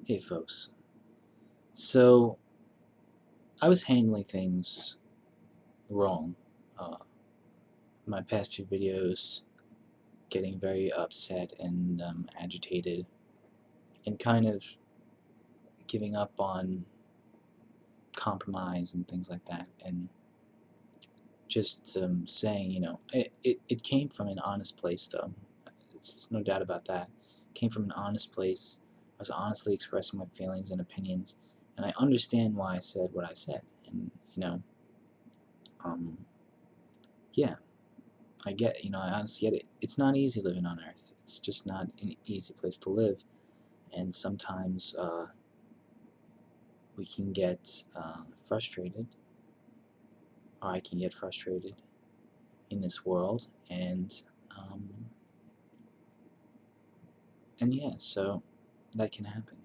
Hey folks, so I was handling things wrong. Uh, my past few videos, getting very upset and agitated, and kind of giving up on compromise and things like that, and just saying, it came from an honest place, though. It's no doubt about that. It came from an honest place. I was honestly expressing my feelings and opinions, and I understand why I said what I said. And um, yeah, I honestly get it. It's not easy living on Earth. It's just not an easy place to live, and sometimes we can get frustrated, or I can get frustrated in this world, um, and yeah, so that can happen.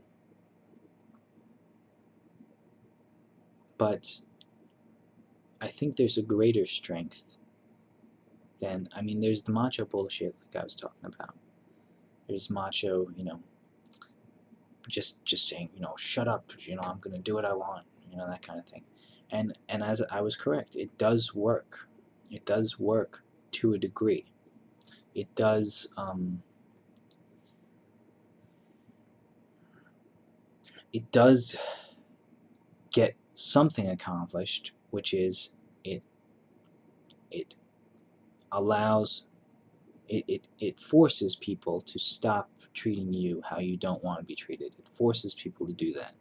But I think there's a greater strength than, there's the macho bullshit like I was talking about. There's macho, just saying, shut up, I'm gonna do what I want, that kind of thing. And as I was correct, it does work. It does work to a degree. It does it does get something accomplished, which is it it allows it forces people to stop treating you how you don't want to be treated. It forces people to do that.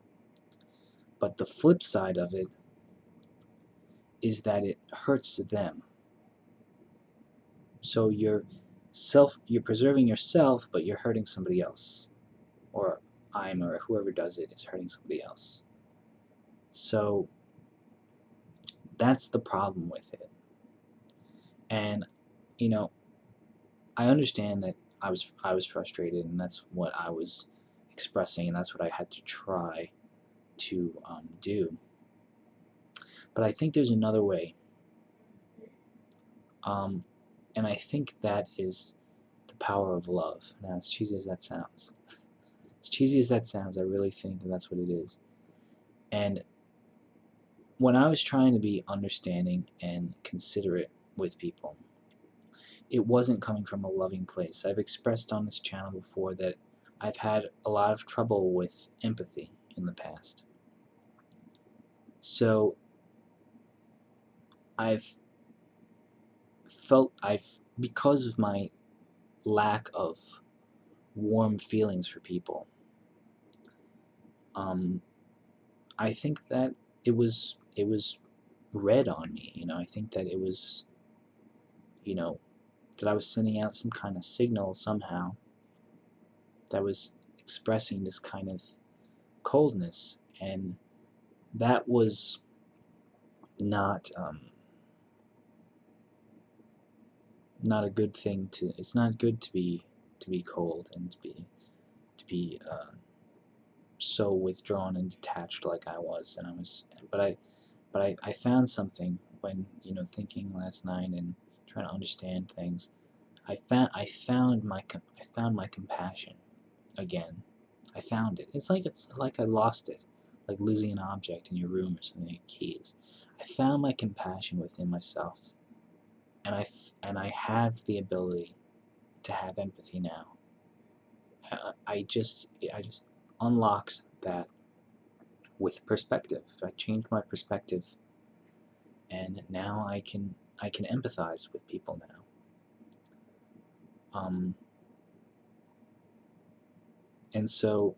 But the flip side of it is that it hurts them. So you're preserving yourself, but you're hurting somebody else, or or whoever does it is hurting somebody else. So that's the problem with it. And you know, I understand that I was frustrated, and that's what I was expressing, and that's what I had to try to do. But I think there's another way, um, and I think that is the power of love. Now, as cheesy as that sounds, I really think that that's what it is. And when I was trying to be understanding and considerate with people, it wasn't coming from a loving place. I've expressed on this channel before that I've had a lot of trouble with empathy in the past. So I've because of my lack of warm feelings for people, um, I think that it was read on me. I think that it was, you know, that I was sending out some kind of signal somehow that was expressing this kind of coldness, and that was not not a good thing to. It's not good to be cold and to be so withdrawn and detached like I was, and I was. But I found something when thinking last night and trying to understand things. I found my compassion again. I found it. It's like I lost it, like losing an object in your room or something, like keys. I found my compassion within myself, and I have the ability to have empathy now. I just unlocked that with perspective. I changed my perspective, and now I can empathize with people now. Um, and so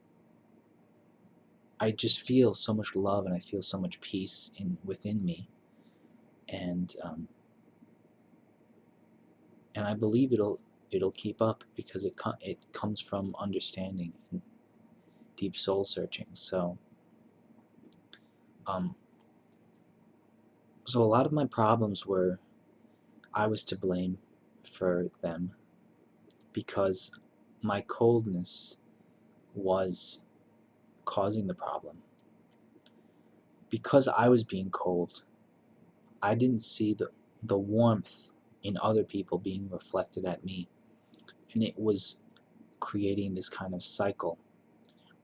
I just feel so much love, and I feel so much peace within me, and I believe it'll keep up because it comes from understanding and deep soul searching. Um, so a lot of my problems were I was to blame for them because my coldness was causing the problem. Because I was being cold, I didn't see the warmth in other people being reflected at me, and it was creating this kind of cycle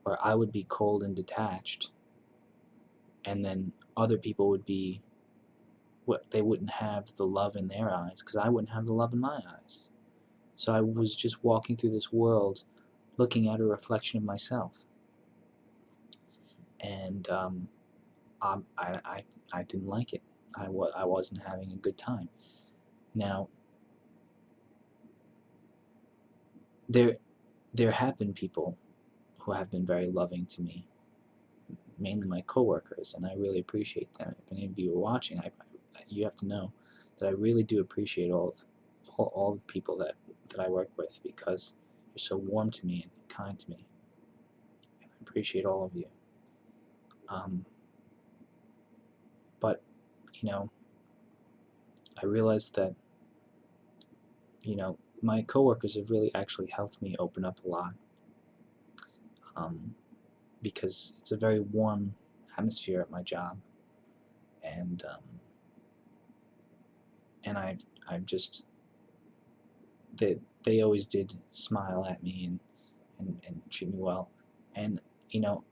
where I would be cold and detached, and then other people would be, they wouldn't have the love in their eyes because I wouldn't have the love in my eyes. So I was just walking through this world looking at a reflection of myself, and I, I, I didn't like it. I wasn't having a good time. Now, there, there have been people who have been very loving to me, mainly my coworkers, and I really appreciate them. If any of you are watching, you have to know that I really do appreciate all the people that I work with, because you're so warm to me and kind to me. I appreciate all of you. Um, but you know, I realized that my coworkers have really actually helped me open up a lot, um, because it's a very warm atmosphere at my job, and I've just they always did smile at me and treat me well, and you know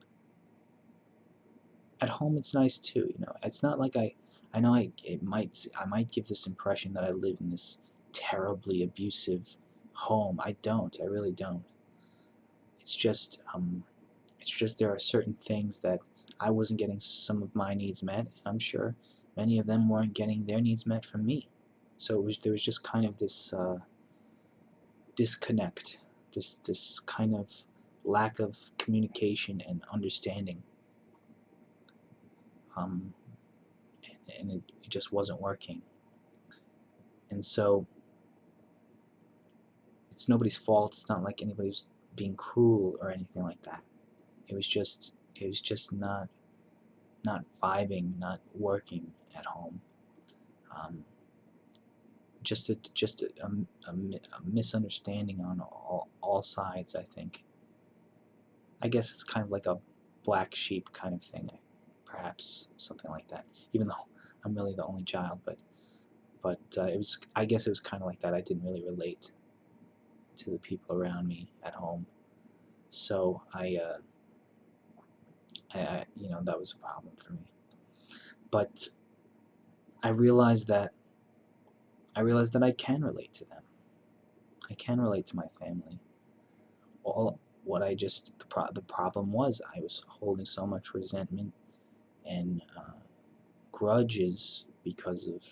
at home it's nice too. It's not like I know I might give this impression that I live in this terribly abusive home. I don't. I really don't. It's just there are certain things that I wasn't getting some of my needs met, and I'm sure many of them weren't getting their needs met from me. So there was just kind of this disconnect, this kind of lack of communication and understanding, um, and it just wasn't working. And so it's nobody's fault. It's not like anybody's being cruel or anything like that. It was just not vibing, not working at home. Um, just a misunderstanding on all sides, I think. I guess it's kind of like a black sheep kind of thing, perhaps something like that. Even though I'm really the only child, but I guess it was kind of like that. I didn't really relate to the people around me at home, so that was a problem for me. But I realized that I can relate to them. I can relate to my family. All what I just the problem was I was holding so much resentment and grudges because of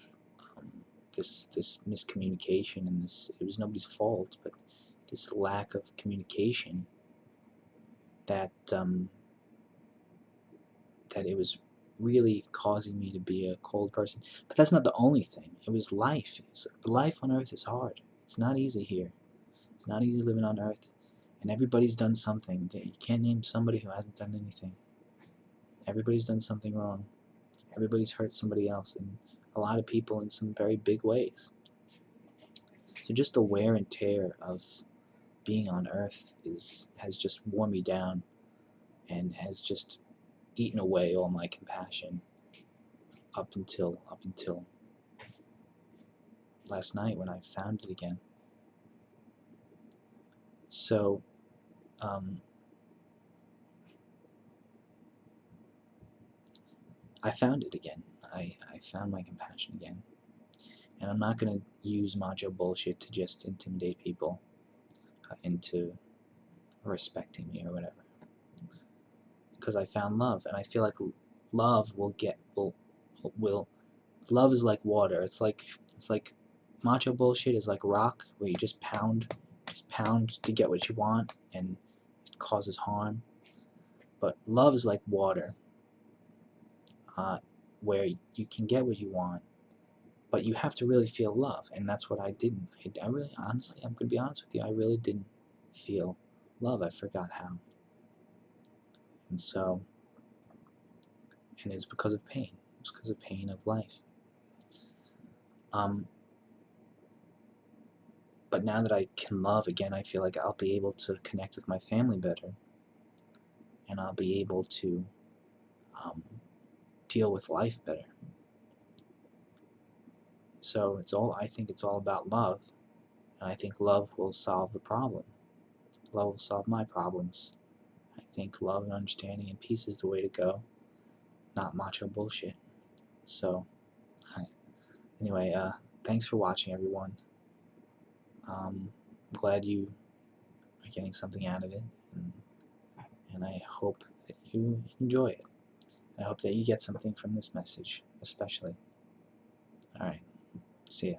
um, this miscommunication, and this it was nobody's fault, but this lack of communication that that it was really causing me to be a cold person. But that's not the only thing. It was life. Life on Earth is hard. It's not easy here. It's not easy living on Earth, and everybody's done something. You can't name somebody who hasn't done anything. Everybody's done something wrong. Everybody's hurt somebody else, and a lot of people in some very big ways. So just the wear and tear of being on Earth has just worn me down and has just eaten away all my compassion up until last night when I found it again. So um, I found it again. I found my compassion again. And I'm not going to use macho bullshit to just intimidate people into respecting me or whatever. Because I found love, and I feel like love will love is like water. It's like macho bullshit is like rock, where you just pound to get what you want, and it causes harm. But love is like water, uh, where you can get what you want, but you have to really feel love, and that's what I didn't. I really, honestly, I'm gonna be honest with you, I really didn't feel love. I forgot how, and so, and it's because of pain. It's because of pain of life. Um, but now that I can love again, I feel like I'll be able to connect with my family better, and I'll be able to um, deal with life better. So I think it's all about love, and I think love will solve the problem. Love will solve my problems. I think love and understanding and peace is the way to go, not macho bullshit. So, anyway, thanks for watching, everyone. I'm glad you are getting something out of it, and I hope that you enjoy it. I hope that you get something from this message, especially. Alright, see ya.